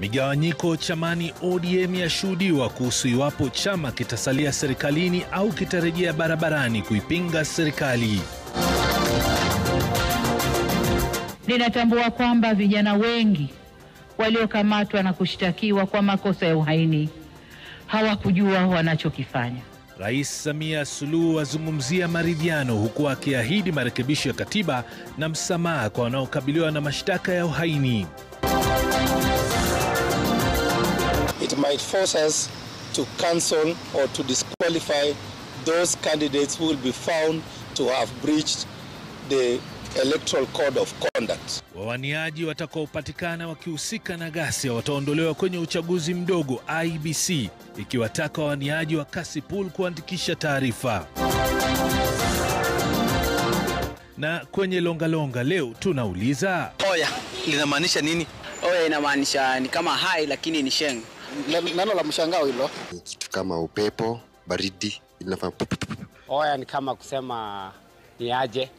Migawanyiko chamani ODM yashuhudiwa kuhusu iwapo chama kitasalia serikalini au kitarejea barabarani kuipinga serikali. Ninatambua kwamba vijana wengi waliokamatwa na kushtakiwa kwa makosa ya uhaini hawakujua wanachokifanya. Rais Samia Suluhu azungumzia maridhiano huku akiahidi marekebisho ya katiba na msamaha kwa wanaokabiliwa na mashtaka ya uhaini. It might force us to cancel or to disqualify those candidates who will be found to have breached the Electoral Code of Conduct. Wawaniaji watakaopatikana wakihusika na ghasia wataondolewa kwenye uchaguzi mdogo IEBC, ikiwataka wawaniaji wa Kasipul kuandikisha taarifa. Na kwenye longa leo tunauliza, Oya linamaanisha nini? Oya inamaanisha ni kama hai lakini ni sheng. Neno la mshangao hilo. Kitu kama upepo, baridi, inafanya. Oya ni kama kusema ni aje.